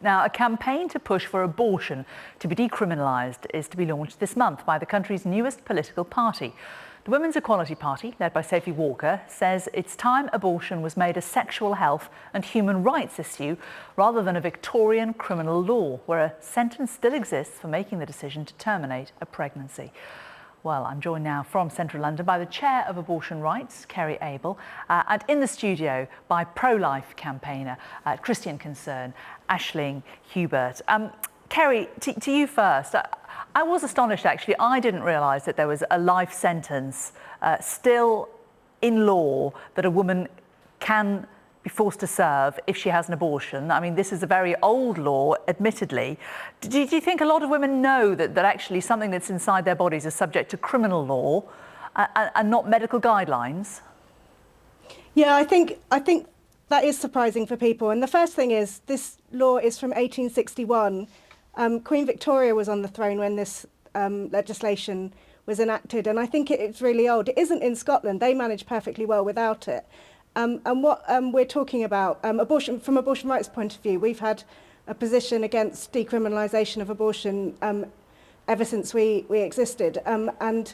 Now, a campaign to push for abortion to be decriminalised is to be launched this month by the country's newest political party. The Women's Equality Party, led by Sophie Walker, says it's time abortion was made a sexual health and human rights issue rather than a Victorian criminal law, where a sentence still exists for making the decision to terminate a pregnancy. Well, I'm joined now from central London by the chair of abortion rights, Kerry Abel, and in the studio by pro-life campaigner, Christian Concern, Aisling Hubert. Kerry, to you first. I was astonished, actually. I didn't realise that there was a life sentence still in law that a woman can be forced to serve if she has an abortion. I mean, this is a very old law, admittedly. Do you think a lot of women know that actually something that's inside their bodies is subject to criminal law and not medical guidelines? Yeah, I think that is surprising for people. And the first thing is, this law is from 1861. Queen Victoria was on the throne when this legislation was enacted, and I think it's really old. It isn't in Scotland. They manage perfectly well without it. And what we're talking about, abortion, from abortion rights point of view, we've had a position against decriminalisation of abortion ever since we existed. And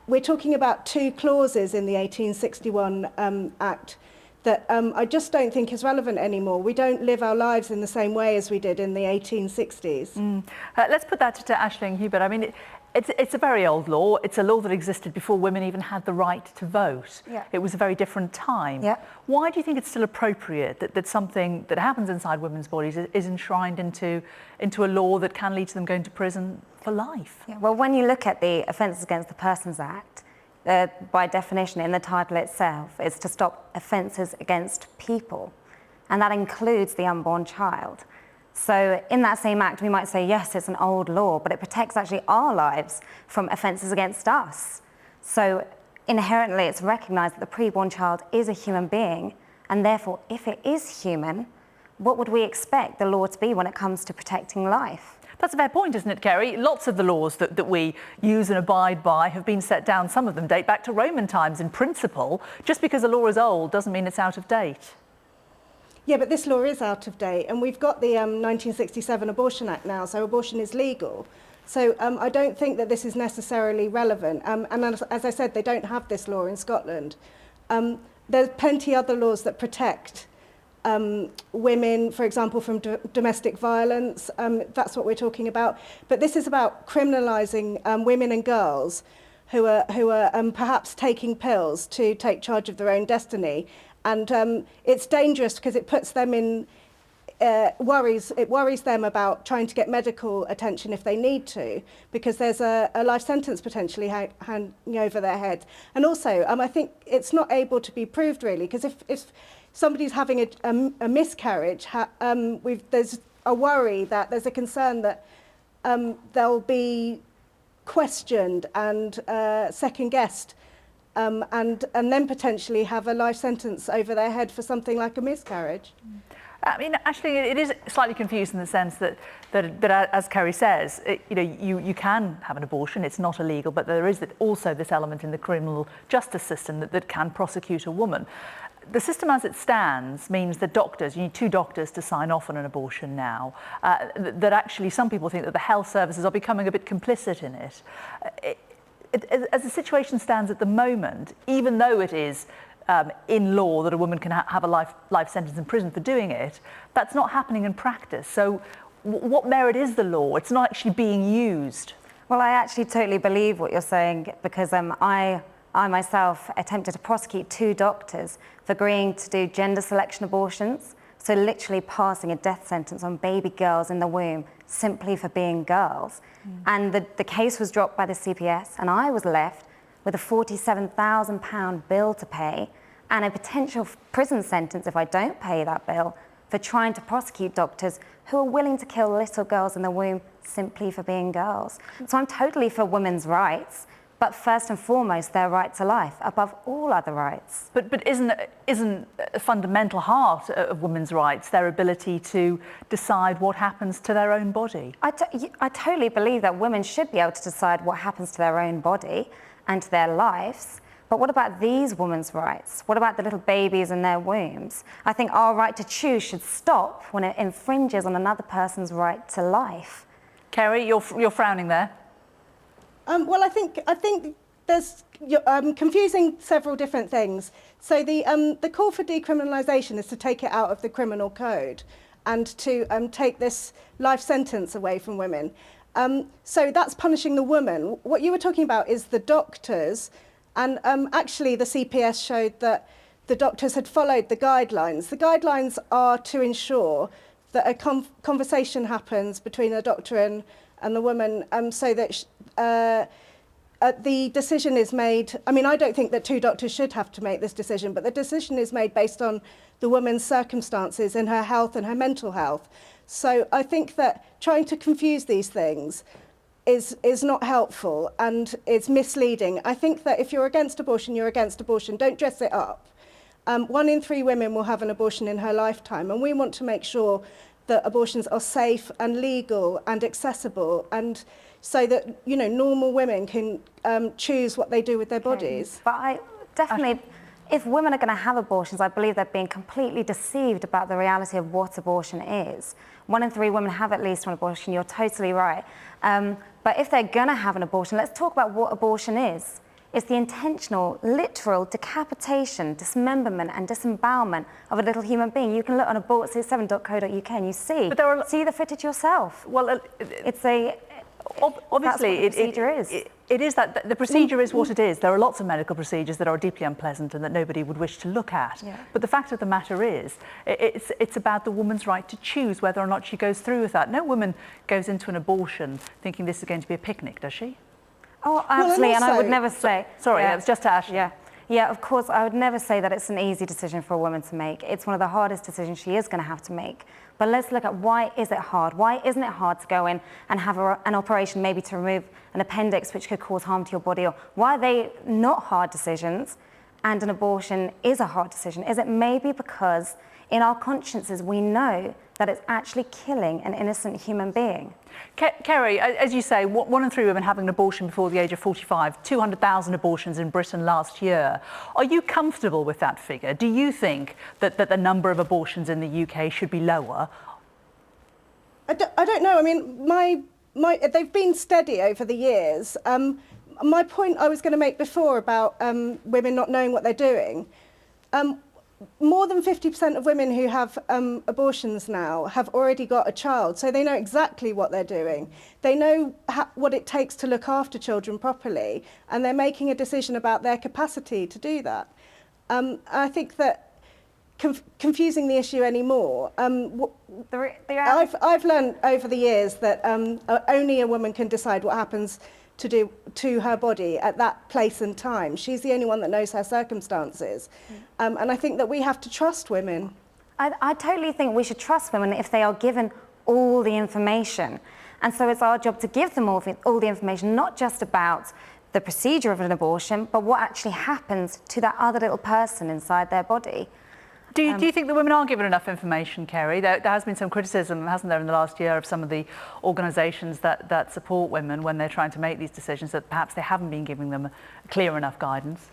we're talking about two clauses in the 1861 Act that I just don't think is relevant anymore. We don't live our lives in the same way as we did in the 1860s. Let's put that to Aisling Hubert. I mean, it's a very old law. It's a law that existed before women even had the right to vote. Yeah. It was a very different time. Yeah. Why do you think it's still appropriate that something that happens inside women's bodies is enshrined into a law that can lead to them going to prison for life? Yeah, well, when you look at the Offences Against the Persons Act, by definition in the title itself, it's to stop offences against people, and that includes the unborn child. So in that same act, we might say, yes, it's an old law, but it protects actually our lives from offences against us. So inherently, it's recognised that the preborn child is a human being, and therefore, if it is human, what would we expect the law to be when it comes to protecting life? That's a fair point, isn't it, Kerry? Lots of the laws that we use and abide by have been set down. Some of them date back to Roman times in principle. Just because a law is old doesn't mean it's out of date. Yeah, but this law is out of date, and we've got the 1967 Abortion Act now, so abortion is legal. So I don't think that this is necessarily relevant. And as I said, they don't have this law in Scotland. There's plenty other laws that protect women, for example, from domestic violence. That's what we're talking about. But this is about criminalising women and girls who are perhaps taking pills to take charge of their own destiny. And it's dangerous because it puts them in it worries them about trying to get medical attention if they need to, because there's a life sentence potentially hanging over their head. And also, I think it's not able to be proved really, because if somebody's having a miscarriage, there's a worry that there's a concern that they'll be questioned and second-guessed, and then potentially have a life sentence over their head for something like a miscarriage. I mean, actually, it is slightly confused in the sense that as Kerry says, you can have an abortion, it's not illegal, but there is also this element in the criminal justice system that can prosecute a woman. The system as it stands means that you need two doctors to sign off on an abortion now, that actually some people think that the health services are becoming a bit complicit in it. As the situation stands at the moment, even though it is in law that a woman can have a life sentence in prison for doing it, that's not happening in practice. So what merit is the law? It's not actually being used. Well, I actually totally believe what you're saying, because I myself attempted to prosecute two doctors for agreeing to do gender selection abortions, so literally passing a death sentence on baby girls in the womb simply for being girls. And the case was dropped by the CPS, and I was left with a £47,000 bill to pay and a potential prison sentence if I don't pay that bill for trying to prosecute doctors who are willing to kill little girls in the womb simply for being girls. So I'm totally for women's rights, but first and foremost, their right to life above all other rights. But isn't a fundamental heart of women's rights their ability to decide what happens to their own body? I totally believe that women should be able to decide what happens to their own body and to their lives, But what about these women's rights? What about the little babies in their wombs? I think our right to choose should stop when it infringes on another person's right to life. Kerry, you're frowning there. Well, I think there's confusing several different things. So the call for decriminalisation is to take it out of the criminal code and to take this life sentence away from women. So that's punishing the woman. What you were talking about is the doctors, and actually the CPS showed that the doctors had followed the guidelines. The guidelines are to ensure that a conversation happens between the doctor and the woman, so that the decision is made. I mean, I don't think that two doctors should have to make this decision, but the decision is made based on the woman's circumstances and her health and her mental health. So I think that trying to confuse these things is not helpful and it's misleading. I think that if you're against abortion, you're against abortion. Don't dress it up. 1 in 3 women will have an abortion in her lifetime, and we want to make sure that abortions are safe and legal and accessible, and so that, you know, normal women can choose what they do with their bodies. But I definitely, if women are going to have abortions, I believe they're being completely deceived about the reality of what abortion is. 1 in 3 women have at least one abortion, you're totally right. But if they're going to have an abortion, let's talk about what abortion is. It's the intentional, literal decapitation, dismemberment and disembowelment of a little human being. You can look on abortsystem.co.uk and you see the footage yourself. Well, it's a... Obviously, it is that the procedure is what it is. There are lots of medical procedures that are deeply unpleasant and that nobody would wish to look at. Yeah. But the fact of the matter is, it's about the woman's right to choose whether or not she goes through with that. No woman goes into an abortion thinking this is going to be a picnic, does she? Oh, absolutely, well, and I would never say... Sorry, that was just to Ashley. Yeah, of course, I would never say that it's an easy decision for a woman to make. It's one of the hardest decisions she is going to have to make. But let's look at why is it hard? Why isn't it hard to go in and have an operation maybe to remove an appendix which could cause harm to your body? Or why are they not hard decisions and an abortion is a hard decision? Is it maybe because in our consciences we know that it's actually killing an innocent human being? Kerry, as you say, 1 in 3 women having an abortion before the age of 45, 200,000 abortions in Britain last year. Are you comfortable with that figure? Do you think that the number of abortions in the UK should be lower? I don't know. I mean, they've been steady over the years. My point I was going to make before about women not knowing what they're doing, more than 50% of women who have abortions now have already got a child, so they know exactly what they're doing. They know what it takes to look after children properly, and they're making a decision about their capacity to do that. I think that confusing the issue anymore, I've learned over the years that only a woman can decide what happens to do to her body at that place and time. She's the only one that knows her circumstances. And I think that we have to trust women. I totally think we should trust women if they are given all the information. And so it's our job to give them all the information, not just about the procedure of an abortion, but what actually happens to that other little person inside their body. Do you think that women are given enough information, Kerry? There has been some criticism, hasn't there, in the last year of some of the organisations that support women when they're trying to make these decisions, that perhaps they haven't been giving them clear enough guidance?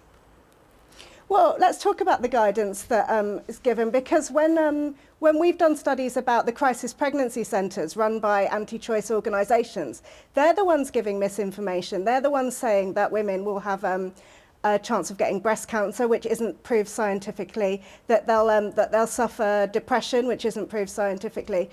Well, let's talk about the guidance that is given, because when we've done studies about the crisis pregnancy centres run by anti-choice organisations, they're the ones giving misinformation. They're the ones saying that women will have a chance of getting breast cancer, which isn't proved scientifically, that they'll suffer depression, which isn't proved scientifically.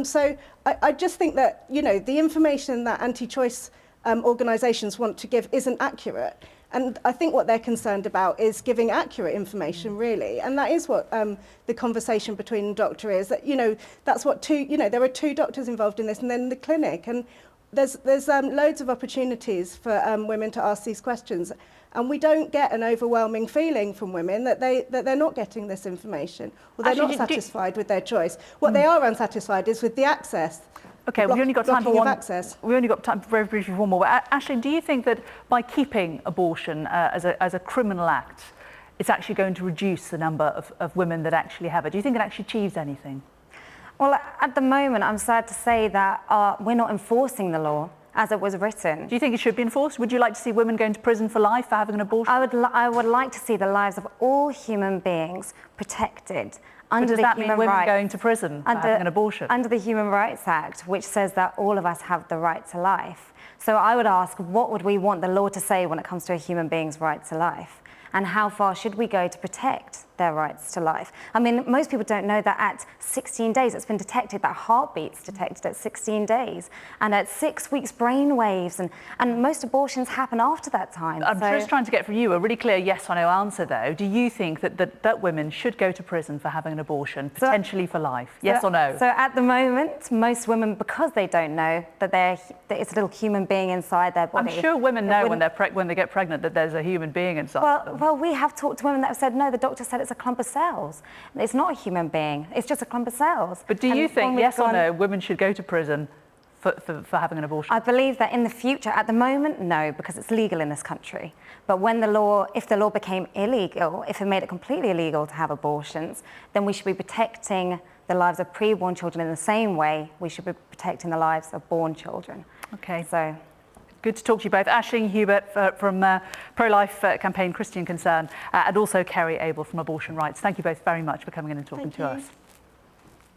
So I just think that, you know, the information that anti-choice organisations want to give isn't accurate. And I think what they're concerned about is giving accurate information, really. And that is what the conversation between the doctor is. That, you know, that's what there are 2 doctors involved in this, and then the clinic. And there's loads of opportunities for women to ask these questions. And we don't get an overwhelming feeling from women that they're not getting this information, or they're not satisfied with their choice. What they are unsatisfied is with the access. Okay, we've only got time for one. Access. We've only got time for very briefly one more. But Ashley, do you think that by keeping abortion as a criminal act, it's actually going to reduce the number of women that actually have it? Do you think it actually achieves anything? Well, at the moment, I'm sad to say that we're not enforcing the law. as it was written. Do you think it should be enforced? Would you like to see women going to prison for life for having an abortion? I would like to see the lives of all human beings protected under does the that mean human women rights, going to prison for having an abortion? Under the Human Rights Act, which says that all of us have the right to life. So I would ask, what would we want the law to say when it comes to a human being's right to life? And how far should we go to protect their rights to life? I mean, most people don't know that at 16 days, it's been detected that heartbeats detected at 16 days, and at 6 weeks, brain waves, and most abortions happen after that time. I'm just trying to get from you a really clear yes or no answer, though. Do you think that women should go to prison for having an abortion, potentially for life? Yes or no? So at the moment, most women, because they don't know that it's a little human being inside their body. I'm sure women know when they get pregnant that there's a human being inside them. Well, we have talked to women that have said, no, the doctor said it's a clump of cells. It's not a human being, it's just a clump of cells. But do you think, yes or no, women should go to prison for having an abortion? I believe that in the future, at the moment, no, because it's legal in this country. But when if the law became illegal, if it made it completely illegal to have abortions, then we should be protecting the lives of pre-born children in the same way we should be protecting the lives of born children. Okay. So. Good to talk to you both. Aisling Hubert from pro-life campaign Christian Concern and also Kerry Abel from Abortion Rights. Thank you both very much for coming in and talking to us.